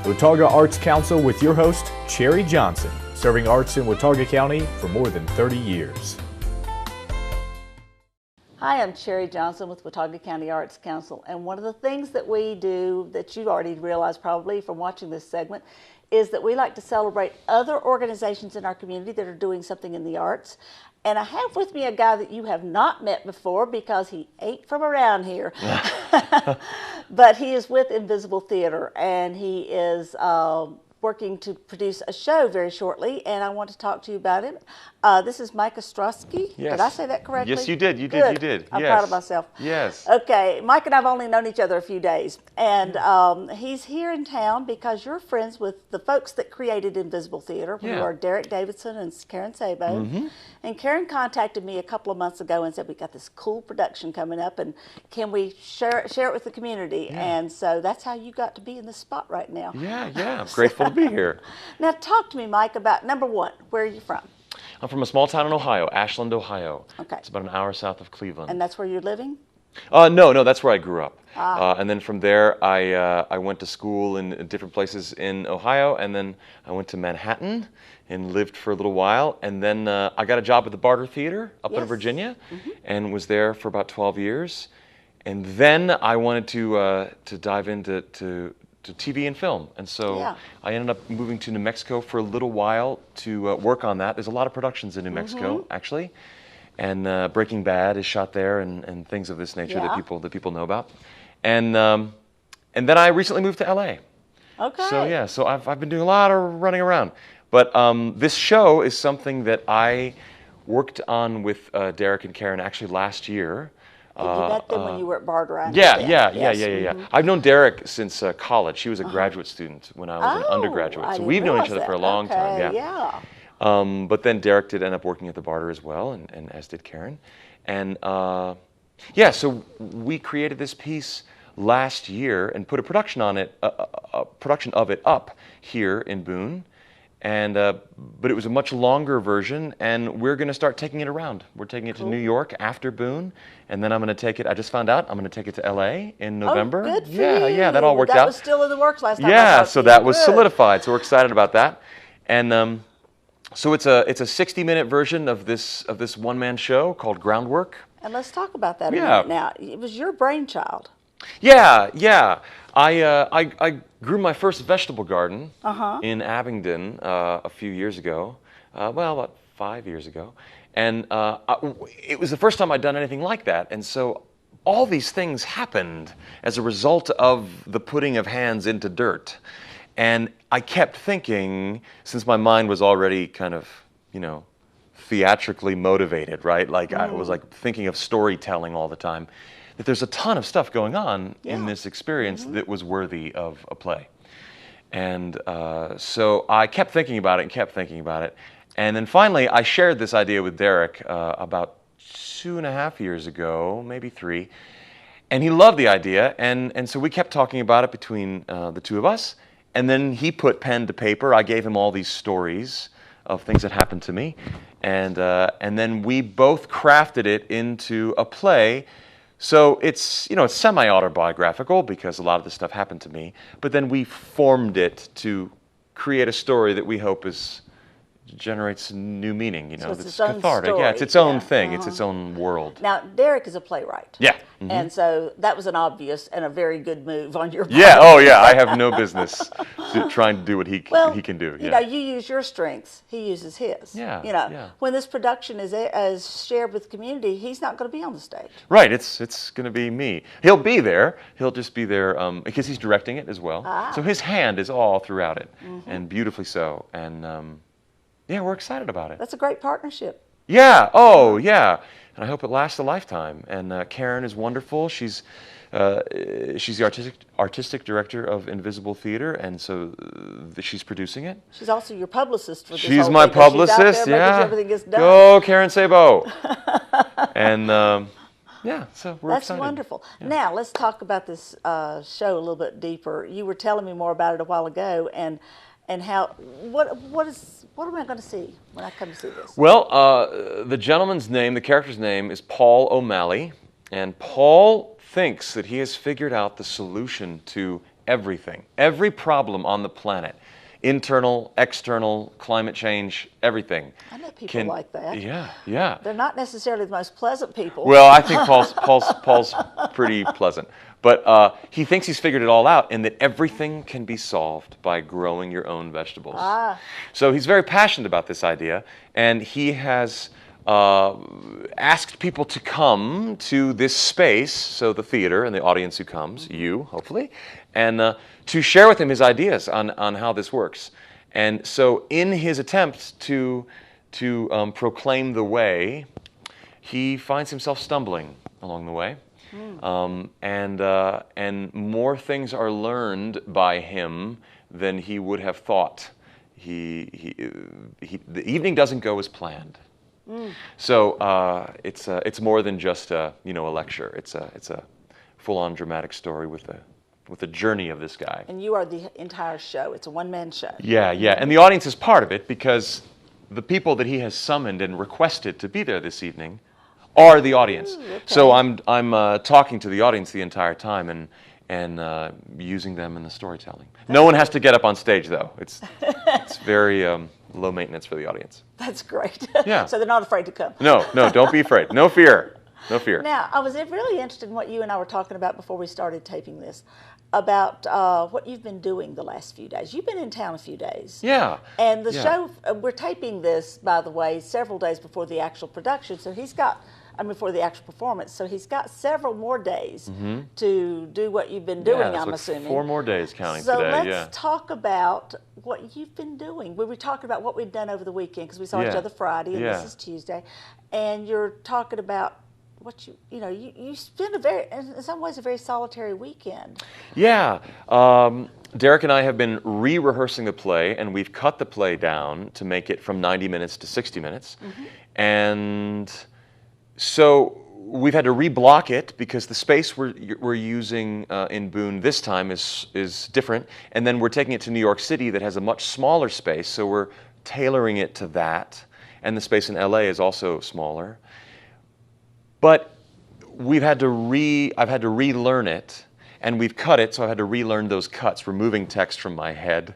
Watauga Arts Council with your host, Cherry Johnson, serving arts in Watauga County for more than 30 years. Hi, I'm Cherry Johnson with Watauga County Arts Council, and one of the things that we do that you've already realized probably from watching this segment is that we like to celebrate other organizations in our community that are doing something in the arts. And I have with me a guy that you have not met before because he ain't from around here. But he is with Invisible Theater, and he is working to produce a show very shortly, and I want to talk to you about it. This is Mike Ostroski. Yes. Did I say that correctly? Yes, you did. You Good. did. I'm Yes. proud of myself. Yes. Okay, Mike and I have only known each other a few days, and he's here in town because you're friends with the folks that created Invisible Theater, who are Derek Davidson and Karen Sabo. Mm-hmm. And Karen contacted me a couple of months ago and said, we got this cool production coming up, and can we share it with the community? Yeah. And so that's how you got to be in this spot right now. Yeah. I'm grateful to be here. Now talk to me, Mike, about number one, where are you from? I'm from a small town in Ohio, Ashland, Ohio. Okay. It's about an hour south of Cleveland. And that's where you're living? No, that's where I grew up. And then from there, I went to school in different places in Ohio, and then I went to Manhattan and lived for a little while, and then I got a job at the Barter Theater up in Virginia, and was there for about 12 years. And then I wanted to dive into TV and film, and so I ended up moving to New Mexico for a little while to work on that. There's a lot of productions in New Mexico, actually, and Breaking Bad is shot there, and things of this nature that people know about. And then I recently moved to LA. Okay. So I've been doing a lot of running around, but this show is something that I worked on with Derek and Karen actually last year. You met them when you were at Barter. Yeah. I've known Derek since college. He was a graduate student when I was an undergraduate. So we've known each other for a long time. Yeah. But then Derek did end up working at the Barter as well, and as did Karen. And so we created this piece last year and put a production on it, a production of it up here in Boone. And but it was a much longer version, and we're going to start taking it around. We're taking it to New York after Boone, and then I'm going to take it. I just found out I'm going to take it to LA in November. Oh, good for you. Yeah, that all worked out. That was still in the works last time. Yeah, so that was solidified. So we're excited about that, and so it's a 60-minute version of this one-man show called Groundwork. And let's talk about that a minute now. It was your brainchild. Yeah. I grew my first vegetable garden in Abingdon a few years ago, about 5 years ago, and it was the first time I'd done anything like that, and so all these things happened as a result of the putting of hands into dirt, and I kept thinking, since my mind was already kind of, theatrically motivated, right? Like I was like thinking of storytelling all the time, that there's a ton of stuff going on in this experience that was worthy of a play. And so I kept thinking about it. And then finally, I shared this idea with Derek about 2.5 years ago, maybe 3. And he loved the idea. And so we kept talking about it between the two of us. And then he put pen to paper. I gave him all these stories of things that happened to me. And then we both crafted it into a play. So it's semi-autobiographical because a lot of this stuff happened to me, but then we formed it to create a story that we hope generates new meaning, so that's cathartic. Story. Yeah, it's its own thing. It's its own world. Now, Derek is a playwright. Yeah. And so that was an obvious and a very good move on your part. Yeah, I have no business trying to do what he can do. You use your strengths, he uses his. Yeah. When this production is shared with the community, he's not going to be on the stage. Right, it's going to be me. He'll be there. He'll just be there because he's directing it as well. So his hand is all throughout it, and beautifully so. And we're excited about it. That's a great partnership. Yeah. Oh, yeah. And I hope it lasts a lifetime. And Karen is wonderful. She's the artistic director of Invisible Theater, and so she's producing it. She's also your publicist for this She's whole my thing, publicist. she's out there making Yeah. sure everything gets done. Go, Karen Sabo. And so we're excited. That's wonderful. Yeah. Now let's talk about this show a little bit deeper. You were telling me more about it a while ago, and how what am I going to see when I come to see this? Well, the character's name is Paul O'Malley, and Paul thinks that he has figured out the solution to everything. Every problem on the planet, internal, external, climate change, everything. I know people like that. Yeah, yeah. They're not necessarily the most pleasant people. Well, I think Paul's pretty pleasant. But he thinks he's figured it all out and that everything can be solved by growing your own vegetables. So he's very passionate about this idea, and he has asked people to come to this space, so the theater and the audience who comes, you, hopefully, and to share with him his ideas on how this works. And so in his attempt to proclaim the way, he finds himself stumbling along the way. And more things are learned by him than he would have thought. The evening doesn't go as planned. So it's more than just a lecture. It's a full-on dramatic story with the journey of this guy. And you are the entire show. It's a one-man show. Yeah, yeah. And the audience is part of it because the people that he has summoned and requested to be there this evening are the audience. Okay. So I'm talking to the audience the entire time and using them in the storytelling. No one has to get up on stage though. It's very low maintenance for the audience. That's great. Yeah. So they're not afraid to come. No, don't be afraid. No fear. No fear. Now, I was really interested in what you and I were talking about before we started taping this, about what you've been doing the last few days. You've been in town a few days. Yeah. And the show, we're taping this, by the way, several days before the actual production. So before the actual performance. So he's got several more days to do what you've been doing, I'm assuming. 4 more days counting so today, let's talk about what you've been doing. We were talking about what we'd done over the weekend because we saw each other Friday and this is Tuesday. And you're talking about what you spent in some ways a very solitary weekend. Yeah. Derek and I have been re-rehearsing the play, and we've cut the play down to make it from 90 minutes to 60 minutes. And so we've had to reblock it because the space we're using in Boone this time is different. And then we're taking it to New York City that has a much smaller space, so we're tailoring it to that. And the space in LA is also smaller. But I've had to relearn it, and we've cut it, so I've had to relearn those cuts, removing text from my head.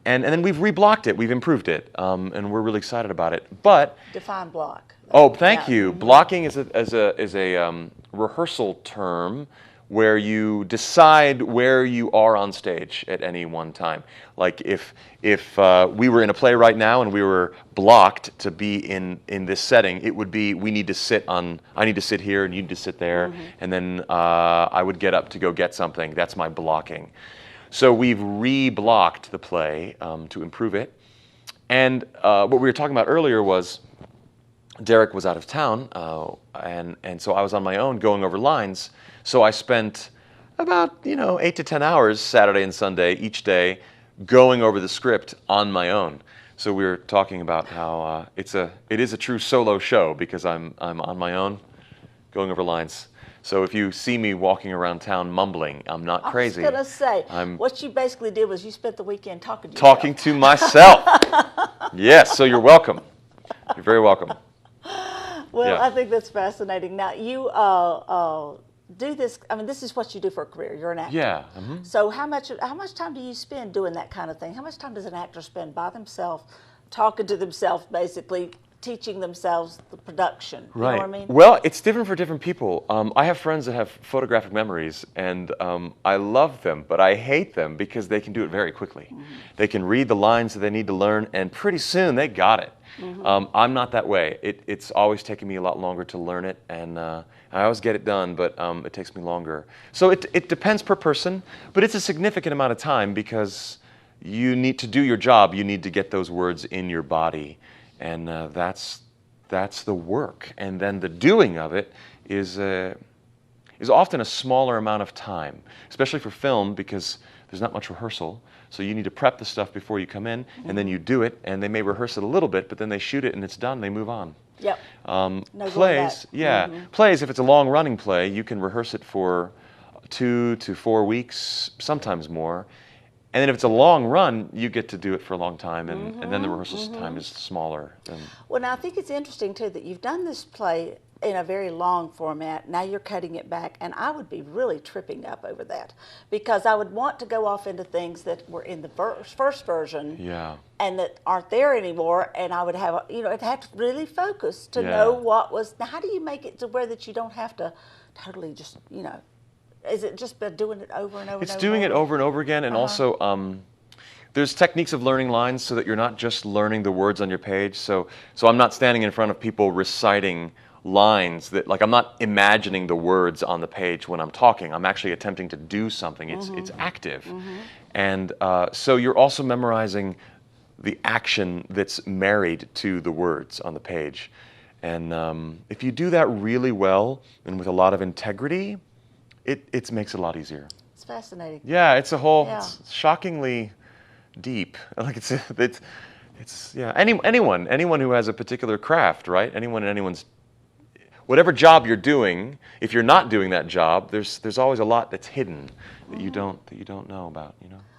And then we've reblocked it, we've improved it, and we're really excited about it. But define block. Oh, thank you. Blocking is a rehearsal term where you decide where you are on stage at any one time. Like if we were in a play right now and we were blocked to be in this setting, it would be I need to sit here and you need to sit there, and then I would get up to go get something. That's my blocking. So we've re-blocked the play to improve it. And what we were talking about earlier was Derek was out of town, and so I was on my own going over lines. So I spent about 8 to 10 hours Saturday and Sunday each day going over the script on my own. So we were talking about how it is a true solo show because I'm on my own going over lines. So if you see me walking around town mumbling, I'm not crazy. I was going to say, what you basically did was you spent the weekend talking to Talking to myself. Yes, so you're welcome. You're very welcome. Well, I think that's fascinating. Now, you do this, this is what you do for a career. You're an actor. Yeah. So how much time do you spend doing that kind of thing? How much time does an actor spend by themselves, talking to themselves, basically, teaching themselves the production? You know what I mean? Well, it's different for different people. I have friends that have photographic memories, and I love them, but I hate them because they can do it very quickly. They can read the lines that they need to learn, and pretty soon they got it. I'm not that way. It's always taken me a lot longer to learn it, and I always get it done, but it takes me longer. So it depends per person, but it's a significant amount of time because you need to do your job. You need to get those words in your body, and that's the work. And then the doing of it is often a smaller amount of time, especially for film because there's not much rehearsal. So you need to prep the stuff before you come in, and then you do it, and they may rehearse it a little bit, but then they shoot it and it's done, they move on. Yep. Plays, plays, if it's a long-running play, you can rehearse it for 2 to 4 weeks, sometimes more. And then if it's a long run, you get to do it for a long time, and then the rehearsal time is smaller. Well, now I think it's interesting, too, that you've done this play in a very long format. Now you're cutting it back, and I would be really tripping up over that because I would want to go off into things that were in the first version and that aren't there anymore, and I would have, I'd have to really focus to know what was. Now, how do you make it to where that you don't have to totally just, is it just by doing it over and over? It's doing it over and over again, and also there's techniques of learning lines so that you're not just learning the words on your page. So I'm not standing in front of people reciting lines that, like, I'm not imagining the words on the page when I'm talking. I'm actually attempting to do something. It's active. And so you're also memorizing the action that's married to the words on the page. And if you do that really well and with a lot of integrity, it makes it a lot easier. It's fascinating. Yeah, it's it's shockingly deep. Like it's anyone who has a particular craft, right? Anyone's whatever job you're doing, if you're not doing that job, there's always a lot that's hidden that you don't know about,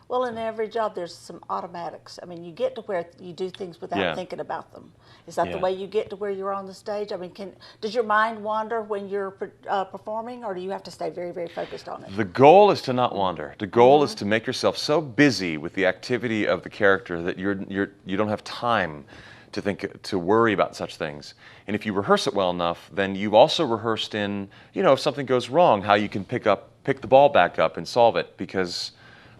Well, in every job, there's some automatics. I mean, you get to where you do things without thinking about them. Is that the way you get to where you're on the stage? I mean, does your mind wander when you're performing, or do you have to stay very, very focused on it? The goal is to not wander. The goal is to make yourself so busy with the activity of the character that you don't have time to worry about such things. And if you rehearse it well enough, then you've also rehearsed in, if something goes wrong, how you can pick the ball back up and solve it, because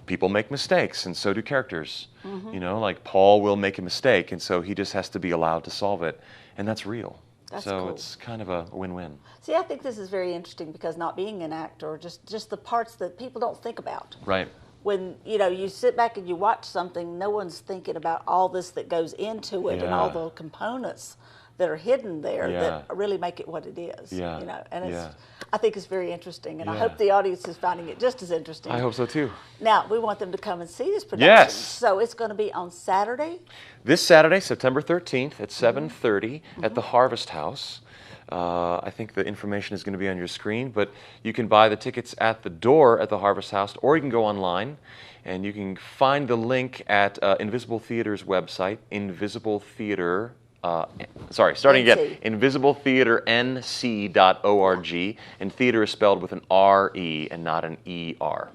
people make mistakes, and so do characters. Like Paul will make a mistake, and so he just has to be allowed to solve it, and that's real. That's so cool. It's kind of a win-win. See, I think this is very interesting because not being an actor, just the parts that people don't think about. Right. When you sit back and you watch something, no one's thinking about all this that goes into it and all the components that are hidden there that really make it what it is. And I think it's very interesting, and I hope the audience is finding it just as interesting. I hope so too. Now, we want them to come and see this production. Yes. So it's going to be on Saturday? This Saturday, September 13th at 7:30 at the Harvest House. I think the information is going to be on your screen, but you can buy the tickets at the door at the Harvest House, or you can go online, and you can find the link at Invisible Theater's website, invisibletheaternc.org, and theater is spelled with an R-E and not an E-R.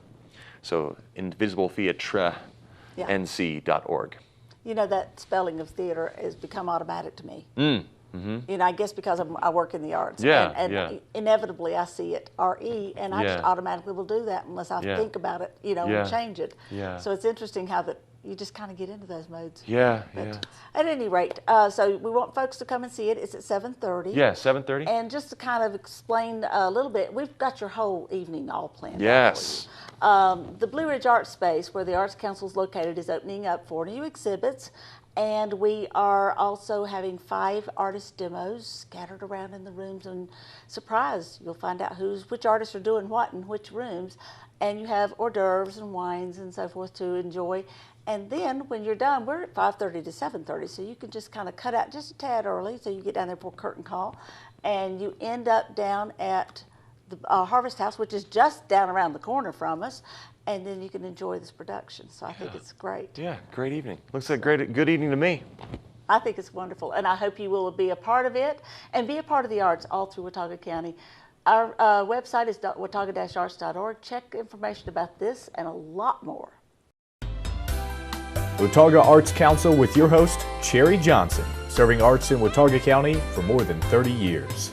So invisibletheatrenc.org. That spelling of theater has become automatic to me. I guess because I work in the arts. And inevitably I see it R-E, and I just automatically will do that unless I think about it, and change it. So it's interesting how that you just kind of get into those modes. At any rate, so we want folks to come and see it. It's at 7:30. Yeah, 7:30. And just to kind of explain a little bit, we've got your whole evening all planned. Yes. The Blue Ridge Arts Space, where the Arts Council is located, is opening up 4 new exhibits. And we are also having 5 artist demos scattered around in the rooms. And surprise, you'll find out which artists are doing what in which rooms. And you have hors d'oeuvres and wines and so forth to enjoy. And then when you're done, we're at 5:30 to 7:30, so you can just kind of cut out just a tad early, so you get down there for curtain call, and you end up down at the Harvest House, which is just down around the corner from us, and then you can enjoy this production. So I think it's great. Yeah, great evening. Looks like good evening to me. I think it's wonderful, and I hope you will be a part of it and be a part of the arts all through Watauga County. Our website is watauga-arts.org. Check information about this and a lot more. Watauga Arts Council with your host, Cherry Johnson, serving arts in Watauga County for more than 30 years.